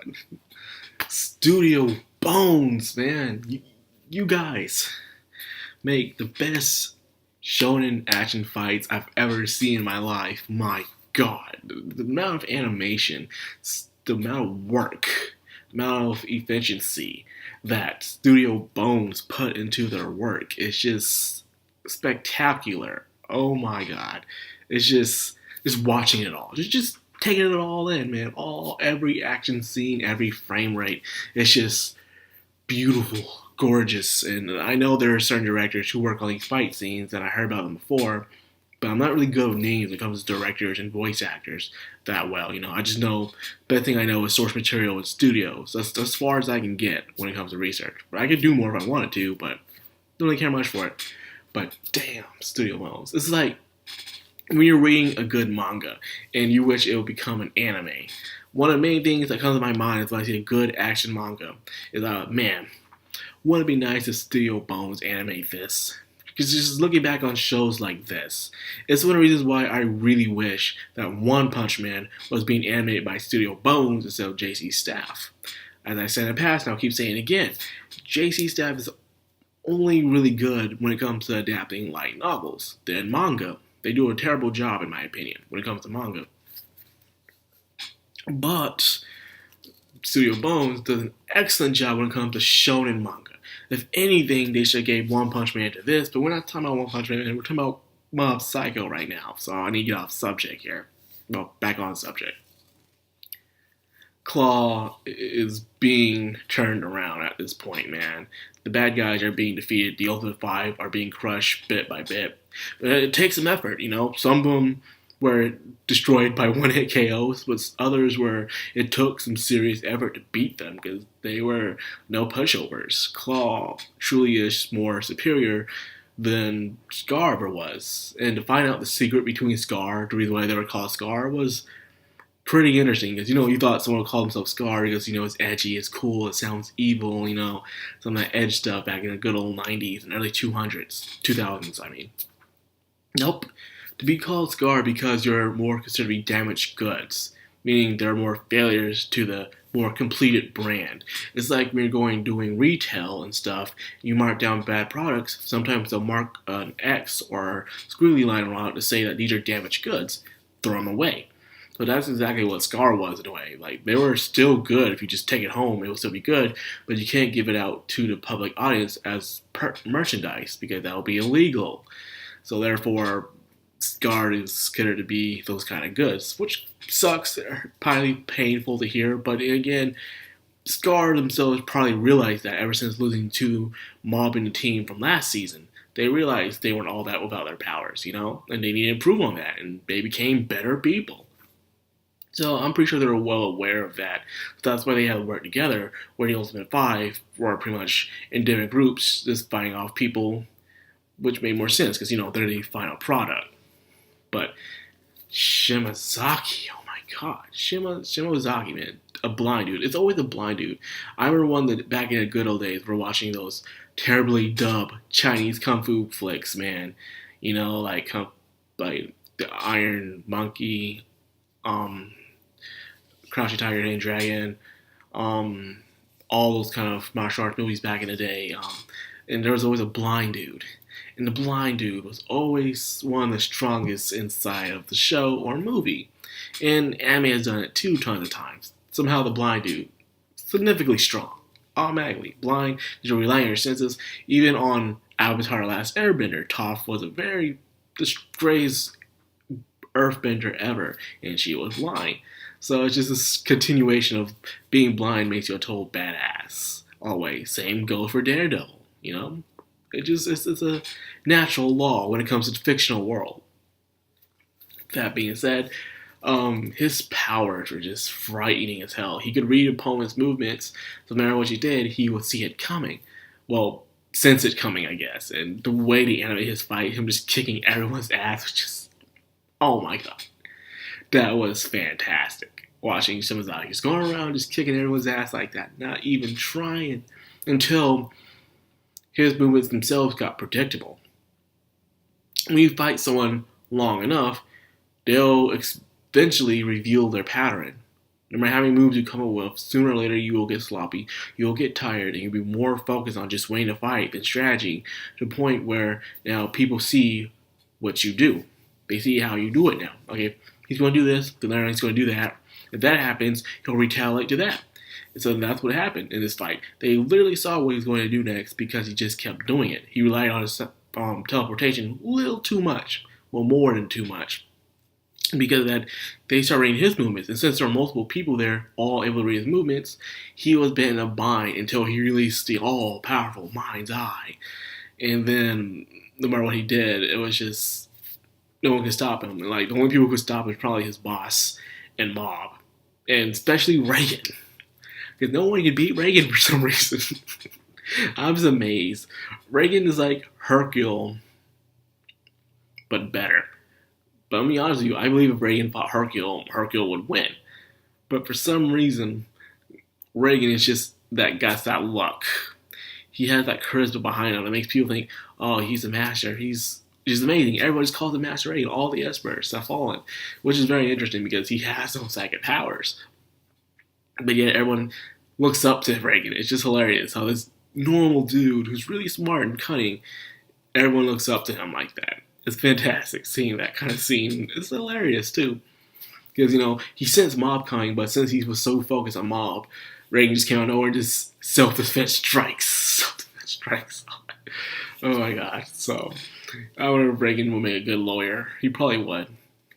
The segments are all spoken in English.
god. Studio Bones, man. You guys make the best shonen action fights I've ever seen in my life. My god. The amount of animation, the amount of work, the amount of efficiency that Studio Bones put into their work is just spectacular. Oh my god. It's just watching it all. Just taking it all in, man. Every action scene, every frame rate. It's just beautiful, gorgeous. And I know there are certain directors who work on these fight scenes, and I heard about them before, but I'm not really good with names when it comes to directors and voice actors that well. I just know, the best thing I know is source material and studios. That's as far as I can get when it comes to research. But I could do more if I wanted to, but don't really care much for it. But damn, Studio Bones. It's like when you're reading a good manga and you wish it would become an anime. One of the main things that comes to my mind is when I see a good action manga is, man, wouldn't it be nice if Studio Bones animate this? Because just looking back on shows like this, it's one of the reasons why I really wish that One Punch Man was being animated by Studio Bones instead of JC Staff. As I said in the past, and I'll keep saying it again, JC Staff is only really good when it comes to adapting light novels. Then manga, they do a terrible job in my opinion when it comes to manga. But Studio Bones does an excellent job when it comes to shonen manga. If anything, they should have gave One Punch Man to this, but we're not talking about One Punch Man, we're talking about Mob Psycho right now, so I need to get off subject here. Well, back on subject. Claw is being turned around at this point, man. The bad guys are being defeated, the Ultimate Five are being crushed bit by bit. But it takes some effort, Some of them were destroyed by one-hit KOs, but others where it took some serious effort to beat them because they were no pushovers. Claw truly is more superior than Scar ever was. And to find out the secret between Scar, the reason why they were called Scar, was pretty interesting because you thought someone would call himself Scar because it's edgy, it's cool, it sounds evil, some of that edge stuff back in the good old 90s and early 2000s, I mean. Nope. To be called Scar because you're more considered to be damaged goods, meaning there are more failures to the more completed brand. It's like when you're doing retail and stuff, you mark down bad products, sometimes they'll mark an X or squiggly line around it to say that these are damaged goods, throw them away. So that's exactly what Scar was in a way. Like, they were still good. If you just take it home, it will still be good, but you can't give it out to the public audience as merchandise because that will be illegal. So therefore, Scar is considered to be those kind of goods, which sucks. They're probably painful to hear, but again, Scar themselves probably realized that ever since losing to Mob and the team from last season. They realized they weren't all that without their powers, and they need to improve on that, and they became better people. So I'm pretty sure they were well aware of that. So that's why they had to work together, where the Ultimate Five were pretty much in different groups, just fighting off people, which made more sense, because, they're the final product. But Shimazaki, oh my god, Shimazaki, man, a blind dude. It's always a blind dude. I remember one that back in the good old days, we're watching those terribly dubbed Chinese kung fu flicks, man. Like the Iron Monkey, Crouching Tiger, Hidden Dragon, all those kind of martial arts movies back in the day. And there was always a blind dude. And the blind dude was always one of the strongest inside of the show or movie. And anime has done it 2 tons of times. Somehow the blind dude, significantly strong. Automatically. Blind, you're relying on your senses. Even on Avatar Last Airbender, Toph was a very disgraced earthbender ever. And she was blind. So it's just this continuation of being blind makes you a total badass. Always. Same goes for Daredevil, It's a natural law when it comes to the fictional world. That being said, his powers were just frightening as hell. He could read opponents' movements, so no matter what you did, he would see it coming. Well, sense it coming, I guess. And the way they animate his fight, him just kicking everyone's ass, was just, oh my god. That was fantastic. Watching Shimazaki just going around just kicking everyone's ass like that, not even trying, until his movements themselves got predictable. When you fight someone long enough, they'll eventually reveal their pattern. no matter how many moves you come up with, sooner or later you will get sloppy, you'll get tired, and you'll be more focused on just winning the fight than strategy, to the point where now people see what you do. They see how you do it now. Okay, he's going to do this, then he's going to do that. If that happens, he'll retaliate to that. And so that's what happened in this fight. They literally saw what he was going to do next because he just kept doing it. He relied on his teleportation a little too much. Well, more than too much. Because of that, they started reading his movements. And since there were multiple people there, all able to read his movements, he was been in a bind until he released the all-powerful Mind's Eye. And then, no matter what he did, it was just, no one could stop him. And like, the only people who could stop him was probably his boss and Mob. And especially Reagan. Because no one could beat Reagan for some reason. I was amazed. Reagan is like Hercule, but better. But let me be honest with you, I believe if Reagan fought Hercule, Hercule would win. But for some reason, Reagan is just that got that luck. He has that charisma behind him that makes people think, oh, he's a master. He's amazing. Everybody just calls him Master Reagan. All the experts have fallen. Which is very interesting because he has no psychic powers. But yet everyone looks up to Reagan. It's just hilarious how this normal dude who's really smart and cunning, everyone looks up to him like that. It's fantastic seeing that kind of scene. It's hilarious too. Because, you know, he sensed Mob coming, but since he was so focused on Mob, Reagan just came out of nowhere and just self-defense strikes. Self-defense strikes. Oh my gosh. So, I wonder if Reagan would make a good lawyer. He probably would.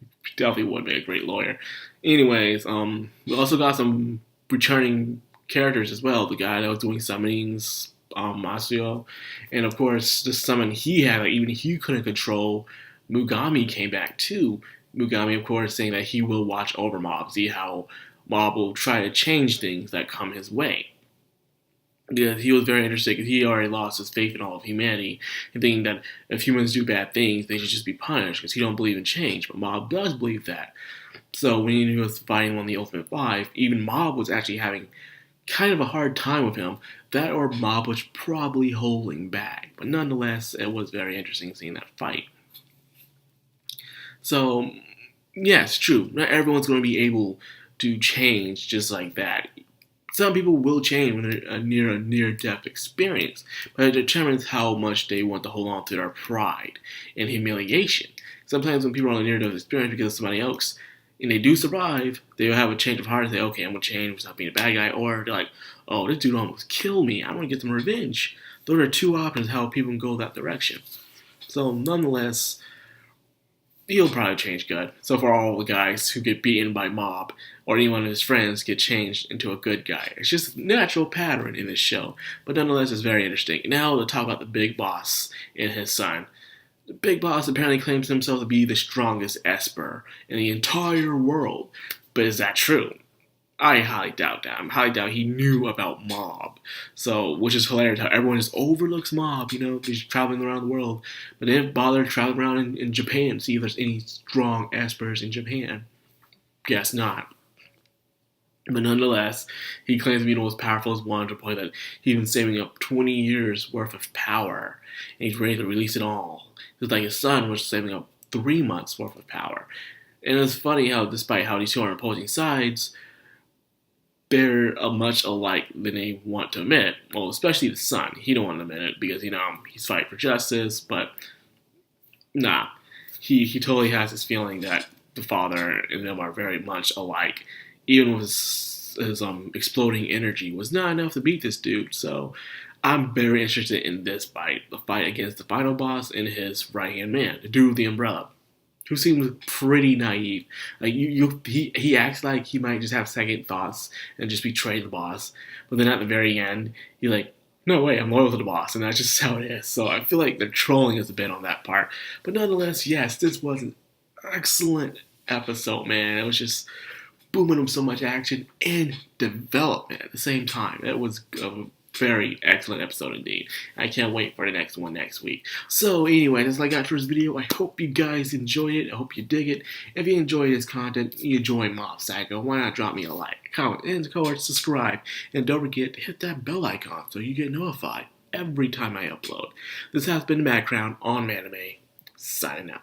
He definitely would make a great lawyer. Anyways, we also got some returning characters as well. The guy that was doing summonings, Masio, and of course the summon he had, like, even he couldn't control, Mugami came back too. Mugami, of course, saying that he will watch over Mob, see how Mob will try to change things that come his way. Because he was very interested, because he already lost his faith in all of humanity, and thinking that if humans do bad things, they should just be punished, because he don't believe in change. But Mob does believe that. So when he was fighting on the Ultimate 5, even Mob was actually having kind of a hard time with him. That or Mob was probably holding back. But nonetheless, it was very interesting seeing that fight. So, yeah, it's true. Not everyone's going to be able to change just like that. Some people will change when they're near a near-death experience, but it determines how much they want to hold on to their pride and humiliation. Sometimes when people are on a near-death experience because of somebody else, and they do survive, they'll have a change of heart and say, okay, I'm going to change and stop being a bad guy. Or they're like, oh, this dude almost killed me. I want to get some revenge. Those are two options how people can go that direction. So, nonetheless, he'll probably change good. So far, all the guys who get beaten by Mob or any one of his friends get changed into a good guy. It's just a natural pattern in this show. But nonetheless, it's very interesting. Now, to talk about the big boss and his son. The big boss apparently claims himself to be the strongest Esper in the entire world. But is that true? I highly doubt that. I highly doubt he knew about Mob. So, which is hilarious how everyone just overlooks Mob, you know, he's traveling around the world. But they didn't bother traveling around in Japan to see if there's any strong Espers in Japan. Guess not. But nonetheless, he claims to be the most powerful as one, to the point that he's been saving up 20 years worth of power. And he's ready to release it all. It's like his son was saving up 3 months worth of power. And it's funny how, despite how these two are on opposing sides, they're much alike than they want to admit. Well, especially the son. He don't want to admit it because, you know, he's fighting for justice. But, nah. He totally has this feeling that the father and them are very much alike. Even with his exploding energy was not enough to beat this dude. So, I'm very interested in this fight. The fight against the final boss and his right-hand man. The dude with the umbrella. Who seems pretty naive. Like he acts like he might just have second thoughts and just betray the boss. But then at the very end, he's like, no way, I'm loyal to the boss. And that's just how it is. So I feel like they're trolling us a bit on that part. But nonetheless, yes, this was an excellent episode, man. It was just booming with so much action and development at the same time. It was a very excellent episode indeed. I can't wait for the next one next week. So anyway, that's all I got for this video. I hope you guys enjoy it. I hope you dig it. If you enjoy this content, you enjoy Mob Psycho, why not drop me a like, comment, and of course subscribe. And don't forget to hit that bell icon so you get notified every time I upload. This has been Madcrown on Manime, signing out.